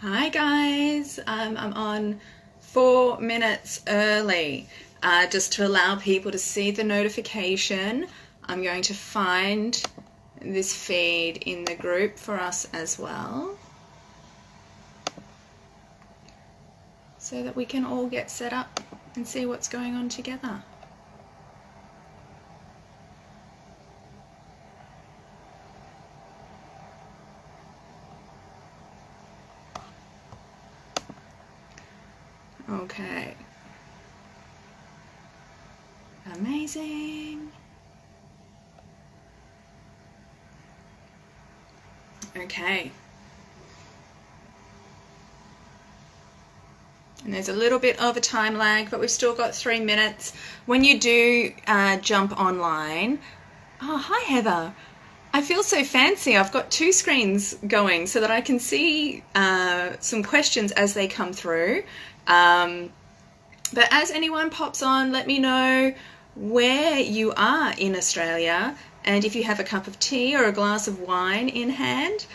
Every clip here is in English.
Hi guys, I'm on 4 minutes early just to allow people to see the notification. I'm going to find this feed in the group for us as well so that we can all get set up and see what's going on together. Okay. Amazing. Okay. And there's a little bit of a time lag, but we've still got 3 minutes. When you do jump online, oh, hi Heather. I feel so fancy. I've got 2 screens going so that I can see some questions as they come through. But as anyone pops on, let me know where you are in Australia and if you have a cup of tea or a glass of wine in hand.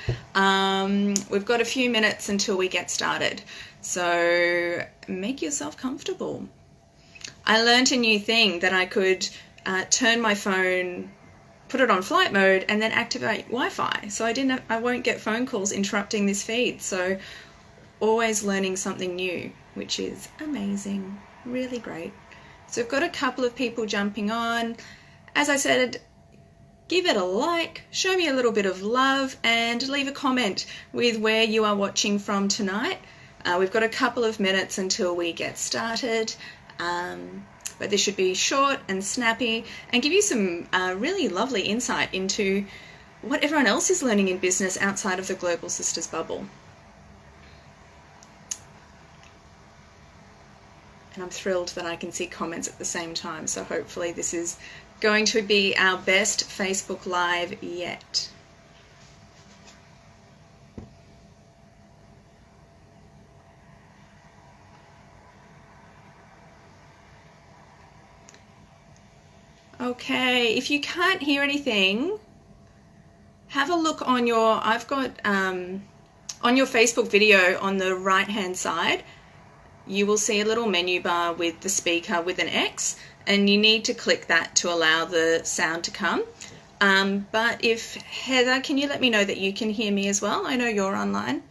We've got a few minutes until we get started, so make yourself comfortable. I learned a new thing that I could turn my phone, put it on flight mode, and then activate Wi-Fi, so I won't get phone calls interrupting this feed. So always learning something new, which is amazing, really great. So we've got a couple of people jumping on. As I said, give it a like, show me a little bit of love, and leave a comment with where you are watching from tonight. We've got a couple of minutes until we get started, but this should be short and snappy and give you some really lovely insight into what everyone else is learning in business outside of the Global Sisters bubble. And I'm thrilled that I can see comments at the same time, so hopefully this is going to be our best Facebook Live yet. Okay, if you can't hear anything, have a look on your, I've got on your Facebook video on the right hand side, you will see a little menu bar with the speaker with an X, and you need to click that to allow the sound to come. But if Heather, can you let me know that you can hear me as well? I know you're online.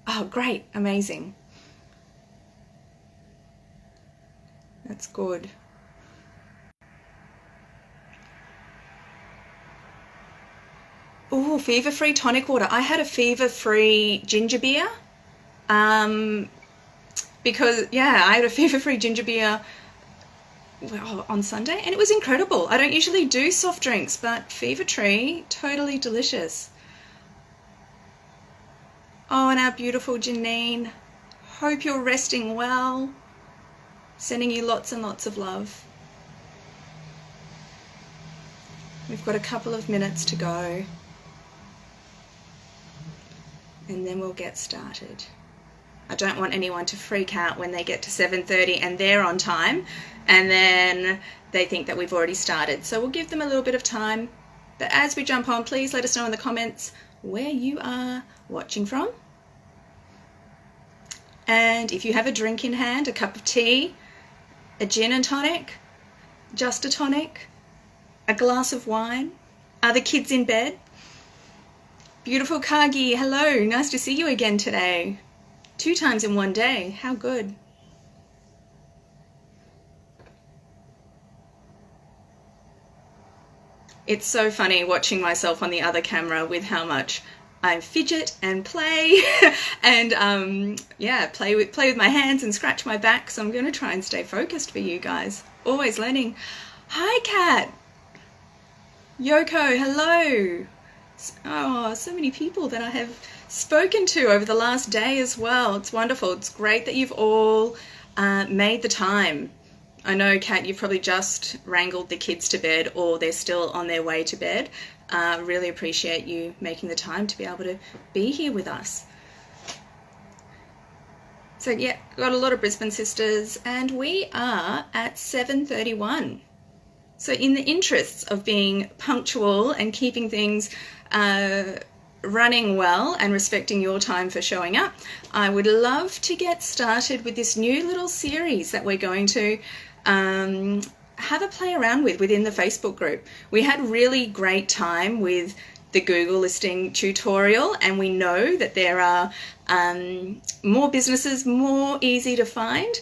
Oh, great, amazing. That's good. Oh, fever-free tonic water. I had a fever-free ginger beer. Because, yeah, I had a fever-free ginger beer on Sunday, and it was incredible. I don't usually do soft drinks, but Fever-Tree, totally delicious. Oh, and our beautiful Janine. Hope you're resting well. Sending you lots and lots of love. We've got a couple of minutes to go, and then we'll get started. I don't want anyone to freak out when they get to 7:30 and they're on time and then they think that we've already started. So we'll give them a little bit of time. But as we jump on, please let us know in the comments where you are watching from. And if you have a drink in hand, a cup of tea, a gin and tonic, just a tonic, a glass of wine, are the kids in bed? Beautiful Kagi, hello, nice to see you again today. 2 times in one day, how good. It's so funny watching myself on the other camera with how much I fidget and play and yeah, play with my hands and scratch my back. So I'm going to try and stay focused for you guys. Always learning. Hi, Kat. Yoko, hello. Oh, so many people that I have spoken to over the last day as well. It's wonderful. It's great that you've all made the time. I know, Kat, you've probably just wrangled the kids to bed or they're still on their way to bed. Really appreciate you making the time to be able to be here with us. So yeah, got a lot of Brisbane sisters and we are at 7:31. So in the interests of being punctual and keeping things running well and respecting your time for showing up, I would love to get started with this new little series that we're going to have a play around with within the Facebook group. We had really great time with the Google listing tutorial, and we know that there are more businesses more easy to find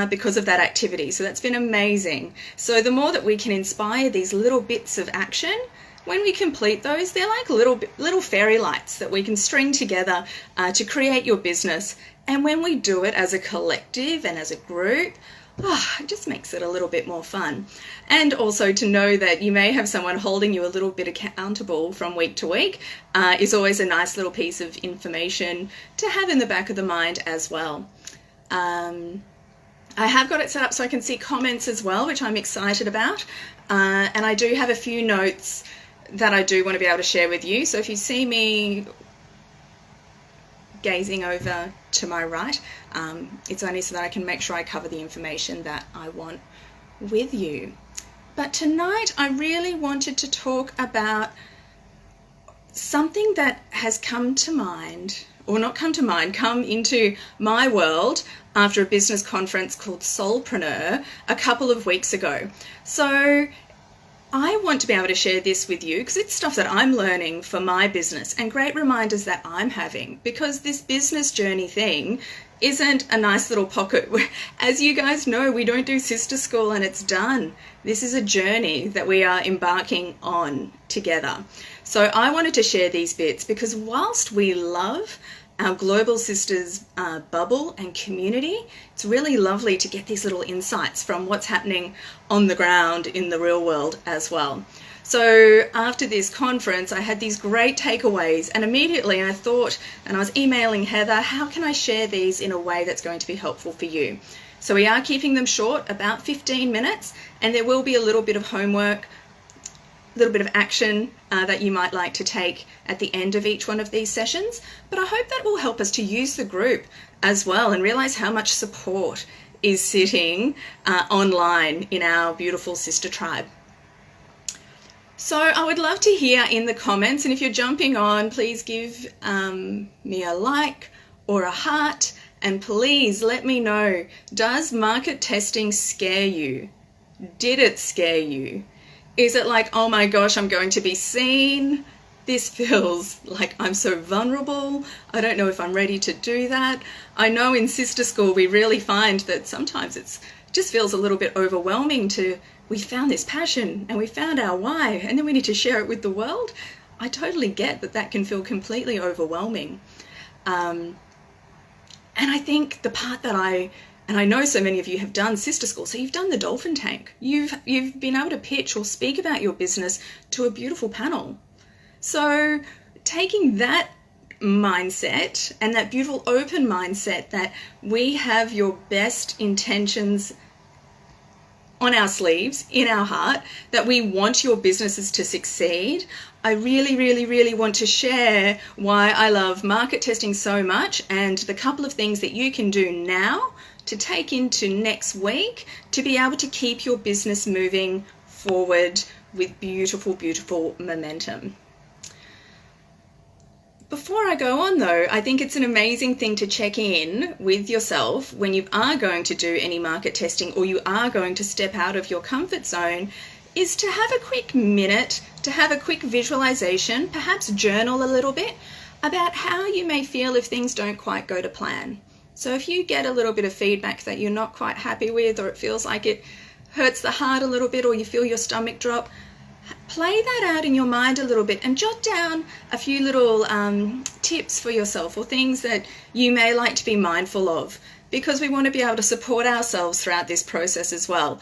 because of that activity. So that's been amazing. So the more that we can inspire these little bits of action, when we complete those, they're like little fairy lights that we can string together to create your business. And when we do it as a collective and as a group, it just makes it a little bit more fun. And also to know that you may have someone holding you a little bit accountable from week to week is always a nice little piece of information to have in the back of the mind as well. I have got it set up so I can see comments as well, which I'm excited about. And I do have a few notes that I do want to be able to share with you. So if you see me gazing over to my right, it's only so that I can make sure I cover the information that I want with you. But tonight I really wanted to talk about something that has come to mind, or not come to mind, come into my world after a business conference called Soulpreneur a couple of weeks ago. So I want to be able to share this with you because it's stuff that I'm learning for my business and great reminders that I'm having, because this business journey thing isn't a nice little pocket. As you guys know, we don't do sister school and it's done. This is a journey that we are embarking on together. So I wanted to share these bits because whilst we love our Global Sisters bubble and community, it's really lovely to get these little insights from what's happening on the ground in the real world as well. So after this conference, I had these great takeaways, and immediately I thought, and I was emailing Heather, how can I share these in a way that's going to be helpful for you? So we are keeping them short, about 15 minutes, and there will be a little bit of homework, a little bit of action that you might like to take at the end of each one of these sessions. But I hope that will help us to use the group as well and realize how much support is sitting online in our beautiful sister tribe. So I would love to hear in the comments, and if you're jumping on, please give me a like or a heart, and please let me know, does market testing scare you? Did it scare you? Is it like, oh my gosh, I'm going to be seen? This feels like I'm so vulnerable. I don't know if I'm ready to do that. I know in Sister School we really find that sometimes it just feels a little bit overwhelming we found this passion and we found our why and then we need to share it with the world. I totally get that can feel completely overwhelming. And I think the part that I know so many of you have done Sister School, so you've done the Dolphin Tank. You've been able to pitch or speak about your business to a beautiful panel. So taking that mindset and that beautiful open mindset that we have your best intentions on our sleeves, in our heart, that we want your businesses to succeed, I really, really, really want to share why I love market testing so much and the couple of things that you can do now to take into next week to be able to keep your business moving forward with beautiful, beautiful momentum. Before I go on though, I think it's an amazing thing to check in with yourself when you are going to do any market testing or you are going to step out of your comfort zone, is to have a quick minute, to have a quick visualization, perhaps journal a little bit about how you may feel if things don't quite go to plan. So if you get a little bit of feedback that you're not quite happy with, or it feels like it hurts the heart a little bit, or you feel your stomach drop, play that out in your mind a little bit and jot down a few little tips for yourself or things that you may like to be mindful of, because we want to be able to support ourselves throughout this process as well.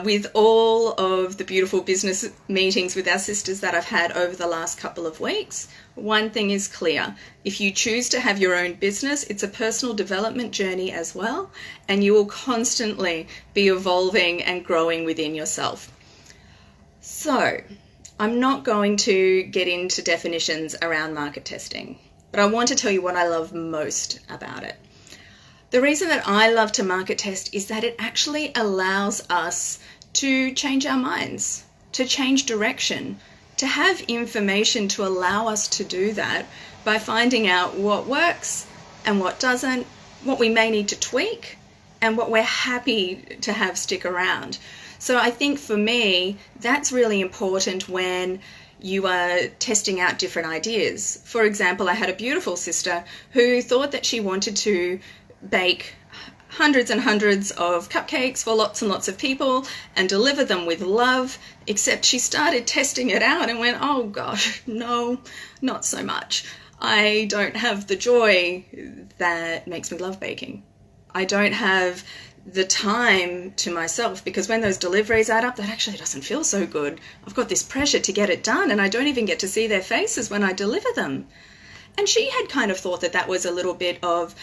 With all of the beautiful business meetings with our sisters that I've had over the last couple of weeks, one thing is clear. If you choose to have your own business, it's a personal development journey as well, and you will constantly be evolving and growing within yourself. So, I'm not going to get into definitions around market testing, but I want to tell you what I love most about it. The reason that I love to market test is that it actually allows us to change our minds, to change direction, to to have information to allow us to do that by finding out what works and what doesn't, what we may need to tweak, and what we're happy to have stick around. So I think for me, that's really important when you are testing out different ideas. For example, I had a beautiful sister who thought that she wanted to bake hundreds and hundreds of cupcakes for lots and lots of people and deliver them with love, except she started testing it out and went, oh gosh, no, not so much. I don't have the joy that makes me love baking. I don't have the time to myself, because when those deliveries add up, that actually doesn't feel so good. I've got this pressure to get it done and I don't even get to see their faces when I deliver them. And she had kind of thought that that was a little bit of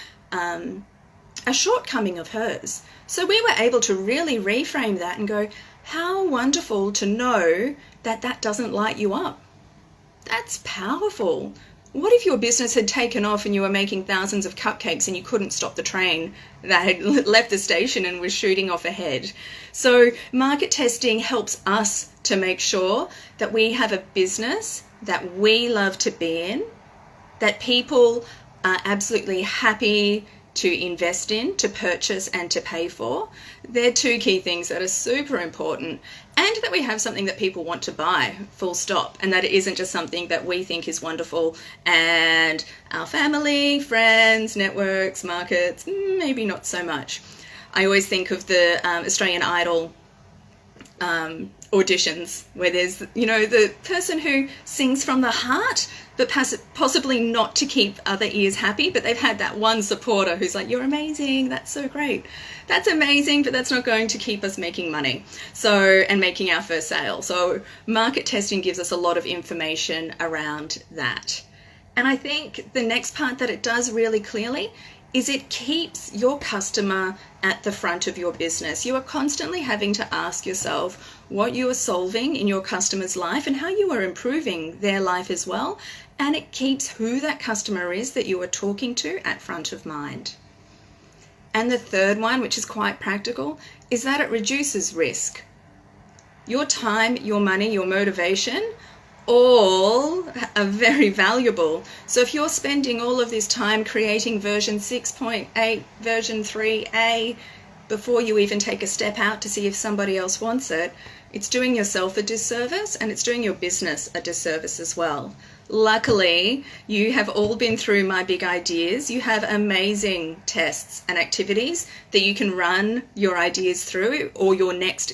a shortcoming of hers. So we were able to really reframe that and go, how wonderful to know that that doesn't light you up. That's powerful. What if your business had taken off and you were making thousands of cupcakes and you couldn't stop the train that had left the station and was shooting off ahead? So market testing helps us to make sure that we have a business that we love to be in, that people are absolutely happy to invest in, to purchase and to pay for. They're two key things that are super important, and that we have something that people want to buy, full stop, and that it isn't just something that we think is wonderful and our family, friends, networks, markets, maybe not so much. I always think of the Australian Idol auditions where there's, you know, the person who sings from the heart, but possibly not to keep other ears happy, but they've had that one supporter who's like, you're amazing, that's so great. That's amazing, but that's not going to keep us making money, so, and making our first sale. So market testing gives us a lot of information around that. And I think the next part that it does really clearly is it keeps your customer at the front of your business. You are constantly having to ask yourself what you are solving in your customer's life and how you are improving their life as well. And it keeps who that customer is that you are talking to at front of mind. And the third one, which is quite practical, is that it reduces risk. Your time, your money, your motivation, all are very valuable. So if you're spending all of this time creating version 6.8, version 3A, before you even take a step out to see if somebody else wants it, it's doing yourself a disservice and it's doing your business a disservice as well. Luckily, you have all been through My Big Ideas. You have amazing tests and activities that you can run your ideas through, or your next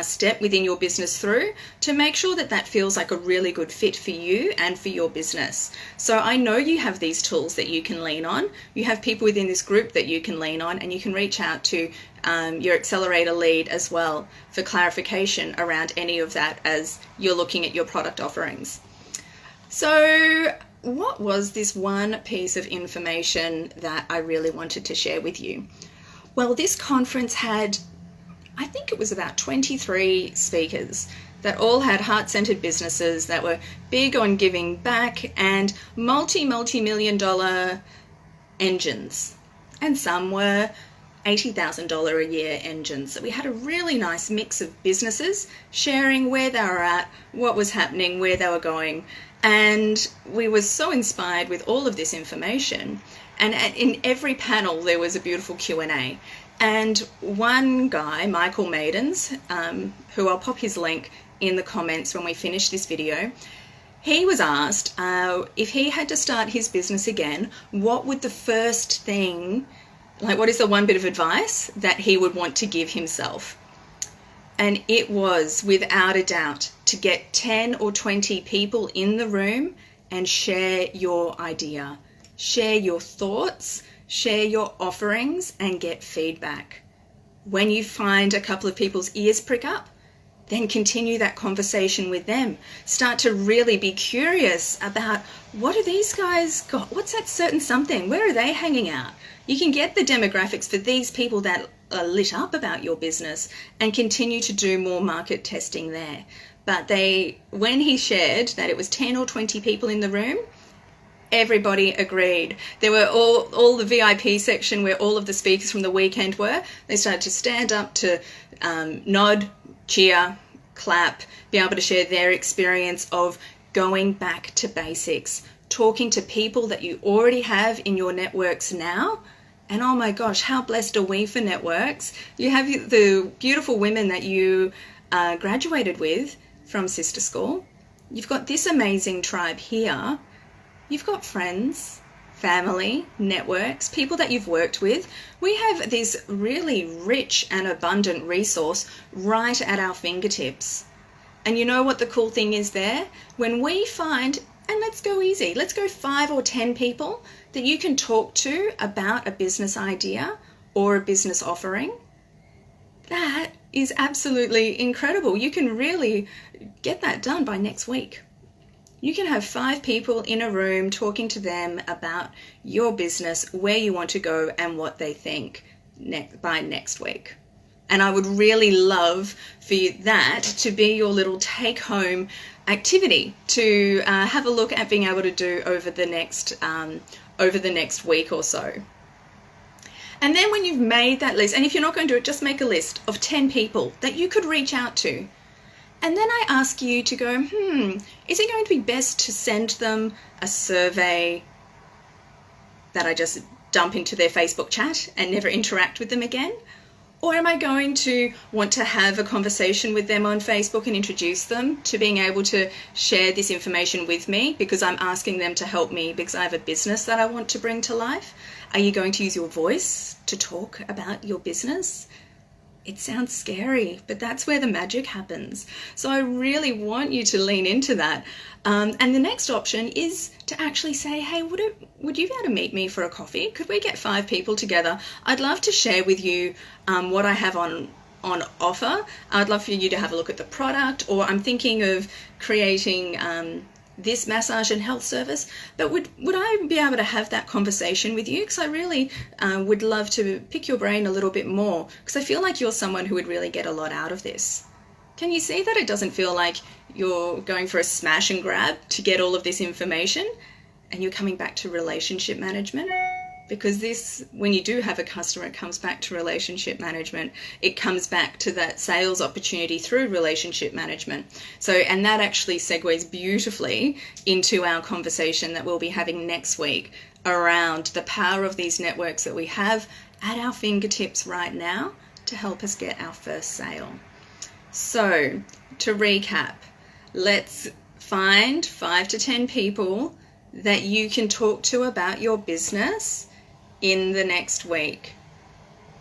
step within your business through, to make sure that that feels like a really good fit for you and for your business. So I know you have these tools that you can lean on. You have people within this group that you can lean on, and you can reach out to your accelerator lead as well for clarification around any of that as you're looking at your product offerings. So what was this one piece of information that I really wanted to share with you? Well, this conference had, I think it was about 23 speakers that all had heart-centered businesses that were big on giving back and multi-million dollar engines. And some were $80,000 a year engines. So we had a really nice mix of businesses sharing where they were at, what was happening, where they were going. And we were so inspired with all of this information. And in every panel, there was a beautiful Q&A. And one guy, Michael Maidens, who I'll pop his link in the comments when we finish this video, he was asked if he had to start his business again, what would the first thing, like what is the one bit of advice that he would want to give himself? And it was, without a doubt, to get 10 or 20 people in the room and share your idea, share your thoughts, share your offerings, and get feedback. When you find a couple of people's ears prick up, then continue that conversation with them. Start to really be curious about, what do these guys got? What's that certain something? Where are they hanging out? You can get the demographics for these people that are lit up about your business and continue to do more market testing there. But when he shared that it was 10 or 20 people in the room, everybody agreed. There were all the VIP section where all of the speakers from the weekend were. They started to stand up to nod, cheer, clap, be able to share their experience of going back to basics, talking to people that you already have in your networks now. And oh my gosh, how blessed are we for networks? You have the beautiful women that you graduated with from Sister School. You've got this amazing tribe here. You've got friends, family, networks, people that you've worked with. We have this really rich and abundant resource right at our fingertips. And you know what the cool thing is there? When we find, and let's go easy, let's go 5 or 10 people that you can talk to about a business idea or a business offering. That is absolutely incredible. You can really get that done by next week. You can have 5 people in a room talking to them about your business, where you want to go, and what they think by next week. And I would really love for that to be your little take-home activity to have a look at being able to do over the next week or so. And then when you've made that list, and if you're not going to do it, just make a list of 10 people that you could reach out to. And then I ask you to go, is it going to be best to send them a survey that I just dump into their Facebook chat and never interact with them again? Or am I going to want to have a conversation with them on Facebook and introduce them to being able to share this information with me because I'm asking them to help me because I have a business that I want to bring to life? Are you going to use your voice to talk about your business? It sounds scary, but that's where the magic happens. So I really want you to lean into that. And the next option is to actually say, hey, would you be able to meet me for a coffee? Could we get 5 people together? I'd love to share with you what I have on offer. I'd love for you to have a look at the product, or I'm thinking of creating this massage and health service, but would I be able to have that conversation with you? Because I really would love to pick your brain a little bit more, because I feel like you're someone who would really get a lot out of this. Can you see that it doesn't feel like you're going for a smash and grab to get all of this information and you're coming back to relationship management? Because this, when you do have a customer, it comes back to relationship management. It comes back to that sales opportunity through relationship management. So, and that actually segues beautifully into our conversation that we'll be having next week around the power of these networks that we have at our fingertips right now to help us get our first sale. So, to recap, let's find 5 to 10 people that you can talk to about your business in the next week.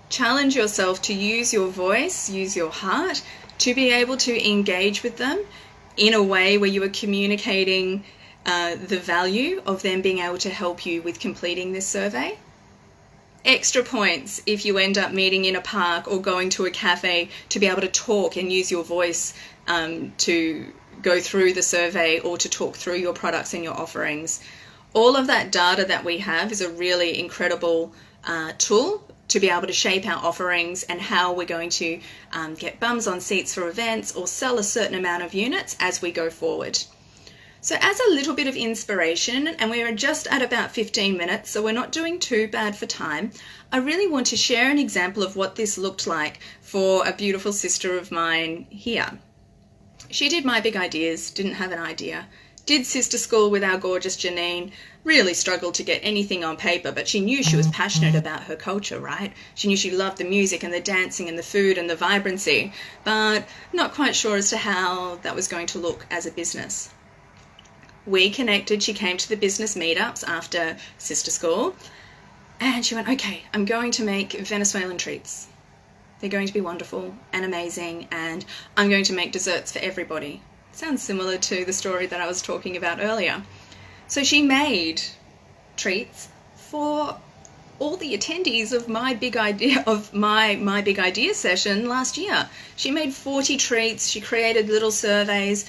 Challenge yourself to use your voice, use your heart, to be able to engage with them in a way where you are communicating the value of them being able to help you with completing this survey. Extra points if you end up meeting in a park or going to a cafe to be able to talk and use your voice to go through the survey or to talk through your products and your offerings. All of that data that we have is a really incredible tool to be able to shape our offerings and how we're going to get bums on seats for events or sell a certain amount of units as we go forward. So as a little bit of inspiration, and we're just at about 15 minutes, so we're not doing too bad for time, I really want to share an example of what this looked like for a beautiful sister of mine here. She did My Big Ideas, didn't have an idea. Did Sister School with our gorgeous Janine, really struggled to get anything on paper, but she knew she was passionate about her culture, right? She knew she loved the music and the dancing and the food and the vibrancy, but not quite sure as to how that was going to look as a business. We connected, she came to the business meetups after Sister School, and she went, okay, I'm going to make Venezuelan treats. They're going to be wonderful and amazing, and I'm going to make desserts for everybody. Sounds similar to the story that I was talking about earlier. So she made treats for all the attendees of my big idea session last year. She made 40 treats. She created little surveys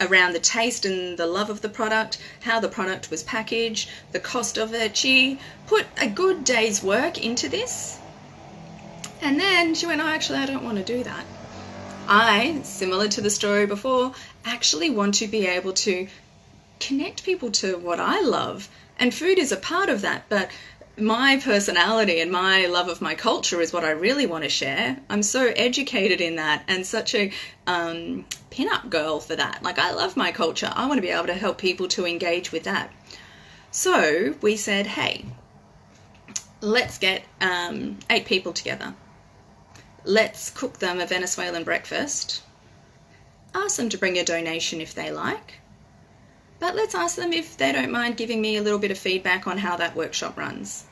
around the taste and the love of the product, how the product was packaged, the cost of it. She put a good day's work into this. And then she went, oh, actually, I don't want to do that. I, similar to the story before, actually want to be able to connect people to what I love. And food is a part of that, but my personality and my love of my culture is what I really want to share. I'm so educated in that and such a pin-up girl for that. Like, I love my culture. I want to be able to help people to engage with that. So we said, hey, let's get 8 people together. Let's cook them a Venezuelan breakfast. Ask them to bring a donation if they like. But let's ask them if they don't mind giving me a little bit of feedback on how that workshop runs.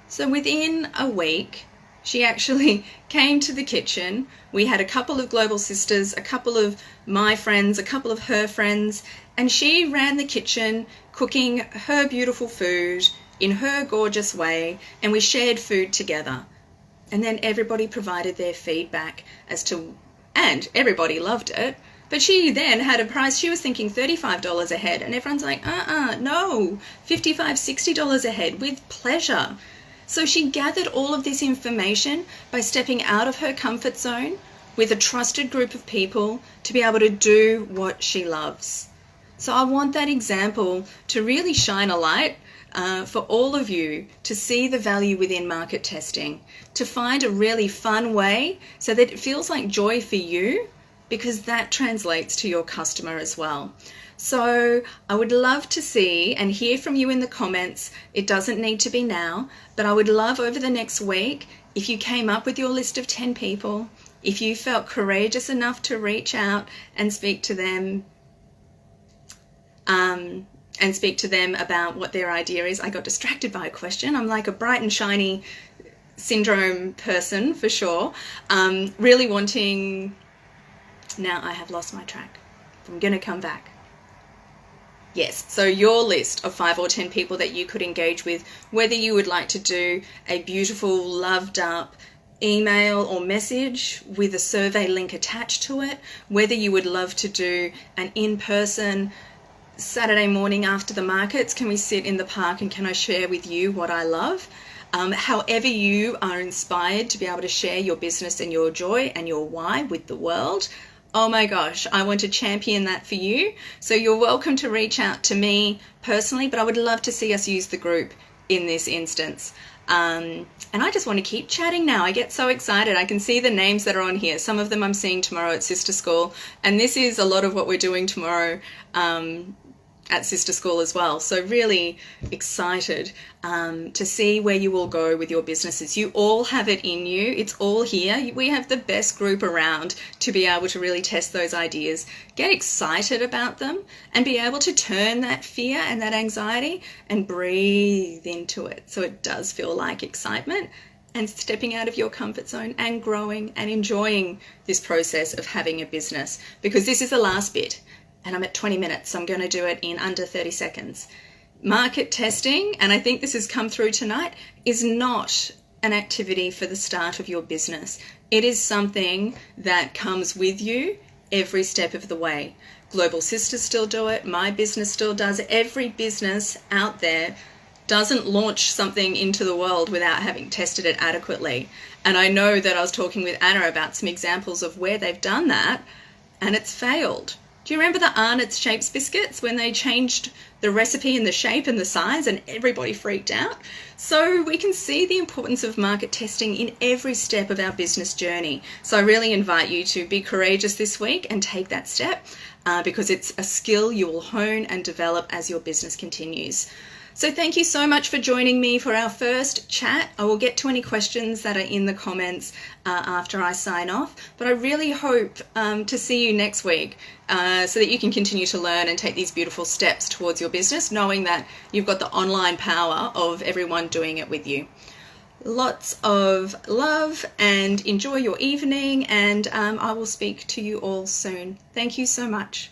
So within a week, she actually came to the kitchen. We had a couple of Global Sisters, a couple of my friends, a couple of her friends, and she ran the kitchen cooking her beautiful food in her gorgeous way, and we shared food together. And then everybody provided their feedback as to, and everybody loved it. But she then had a price, she was thinking $35 a head, and everyone's like, no, $55, $60 a head with pleasure. So she gathered all of this information by stepping out of her comfort zone with a trusted group of people to be able to do what she loves. So I want that example to really shine a light for all of you to see the value within market testing, to find a really fun way so that it feels like joy for you, because that translates to your customer as well. So I would love to see and hear from you in the comments. It doesn't need to be now, but I would love over the next week if you came up with your list of 10 people, if you felt courageous enough to reach out and speak to them, about what their idea is. I got distracted by a question. I'm like a bright and shiny syndrome person for sure. Really wanting... Now I have lost my track. I'm going to come back. Yes, so your list of 5 or 10 people that you could engage with, whether you would like to do a beautiful, loved up email or message with a survey link attached to it, whether you would love to do an in-person Saturday morning after the markets, can we sit in the park and can I share with you what I love? However you are inspired to be able to share your business and your joy and your why with the world, oh my gosh, I want to champion that for you. So you're welcome to reach out to me personally, but I would love to see us use the group in this instance. And I just want to keep chatting now. I get so excited. I can see the names that are on here. Some of them I'm seeing tomorrow at Sister School. And this is a lot of what we're doing tomorrow at Sister School as well. So really excited to see where you all go with your businesses. You all have it in you. It's all here. We have the best group around to be able to really test those ideas, get excited about them, and be able to turn that fear and that anxiety and breathe into it so it does feel like excitement, and stepping out of your comfort zone and growing and enjoying this process of having a business, because this is the last bit. And I'm at 20 minutes, so I'm going to do it in under 30 seconds. Market testing, and I think this has come through tonight, is not an activity for the start of your business. It is something that comes with you every step of the way. Global Sisters still do it. My business still does it. Every business out there doesn't launch something into the world without having tested it adequately. And I know that I was talking with Anna about some examples of where they've done that and it's failed. Do you remember the Arnott's Shapes biscuits when they changed the recipe and the shape and the size and everybody freaked out? So we can see the importance of market testing in every step of our business journey. So I really invite you to be courageous this week and take that step because it's a skill you will hone and develop as your business continues. So thank you so much for joining me for our first chat. I will get to any questions that are in the comments after I sign off, but I really hope to see you next week so that you can continue to learn and take these beautiful steps towards your business, knowing that you've got the online power of everyone doing it with you. Lots of love and enjoy your evening, and I will speak to you all soon. Thank you so much.